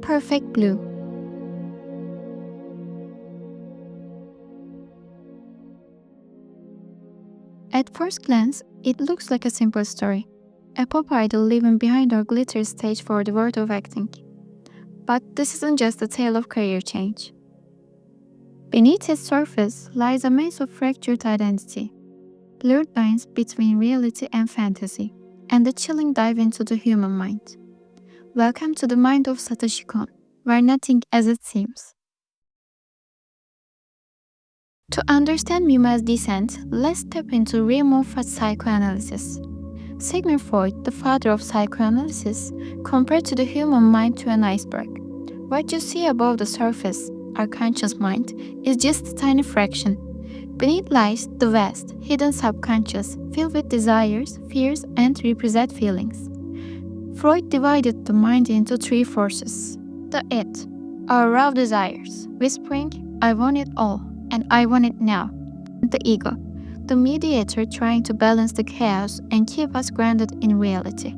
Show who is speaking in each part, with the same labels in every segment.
Speaker 1: Perfect Blue. At first glance, it looks like a simple story. A pop idol leaving behind her glitter stage for the world of acting. But this isn't just a tale of career change. Beneath its surface lies a maze of fractured identity, blurred lines between reality and fantasy, and a chilling dive into the human mind. Welcome to the mind of Satoshi, where nothing as it seems. To understand Mima's descent, let's step into the realm of psychoanalysis. Sigmund Freud, the father of psychoanalysis, compared to the human mind to an iceberg. What you see above the surface, our conscious mind, is just a tiny fraction. Beneath lies the vast, hidden subconscious, filled with desires, fears, and repressed feelings. Freud divided the mind into three forces. The it, our raw desires, whispering, I want it all, and I want it now. The ego, the mediator trying to balance the chaos and keep us grounded in reality.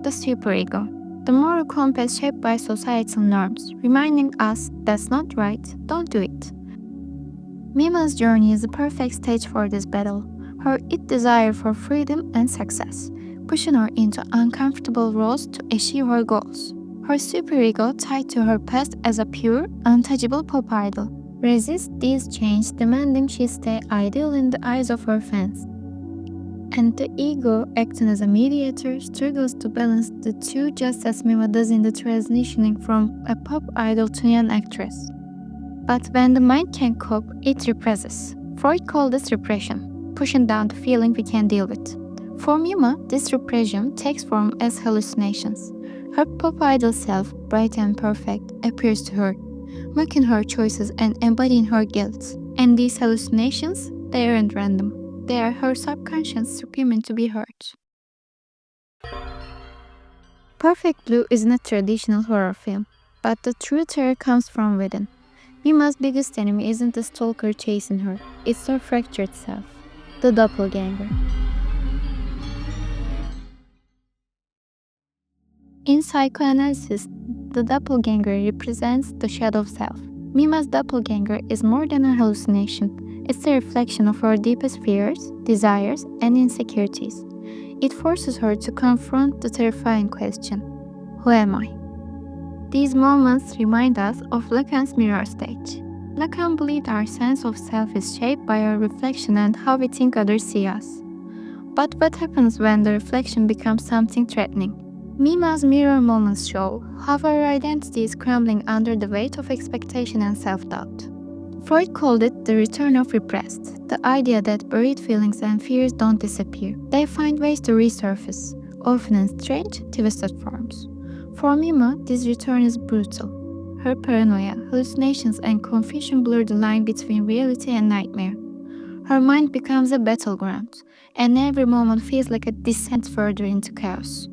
Speaker 1: The superego, the moral compass shaped by societal norms, reminding us that's not right, don't do it. Mima's journey is the perfect stage for this battle. Her it desire for freedom and success, pushing her into uncomfortable roles to achieve her goals. Her superego, tied to her past as a pure, untouchable pop idol, resists these chains, demanding she stay ideal in the eyes of her fans. And the ego, acting as a mediator, struggles to balance the two just as Mima does in the transitioning from a pop idol to an actress. But when the mind can't cope, it represses. Freud called this repression, pushing down the feeling we can deal with. For Mima, this repression takes form as hallucinations. Her pop idol self, bright and perfect, appears to her, mocking her choices and embodying her guilt. And these hallucinations, they aren't random. They are her subconscious screaming to be heard. Perfect Blue isn't a traditional horror film, but the true terror comes from within. Mima's biggest enemy isn't the stalker chasing her, it's her fractured self, the doppelganger. In psychoanalysis, the doppelganger represents the shadow self. Mima's doppelganger is more than a hallucination. It's a reflection of her deepest fears, desires, and insecurities. It forces her to confront the terrifying question, who am I? These moments remind us of Lacan's mirror stage. Lacan believed our sense of self is shaped by our reflection and how we think others see us. But what happens when the reflection becomes something threatening? Mima's mirror moments show how our identity is crumbling under the weight of expectation and self-doubt. Freud called it the return of repressed, the idea that buried feelings and fears don't disappear. They find ways to resurface, often in strange, twisted forms. For Mima, this return is brutal. Her paranoia, hallucinations, and confusion blur the line between reality and nightmare. Her mind becomes a battleground, and every moment feels like a descent further into chaos.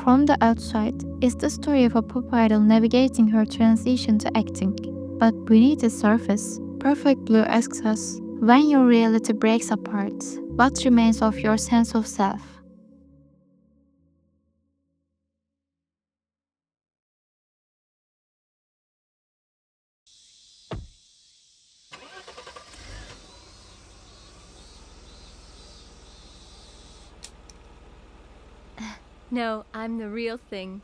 Speaker 1: From the outside, it's the story of a pop idol navigating her transition to acting. But beneath the surface, Perfect Blue asks us, when your reality breaks apart, what remains of your sense of self?
Speaker 2: No, I'm the real thing.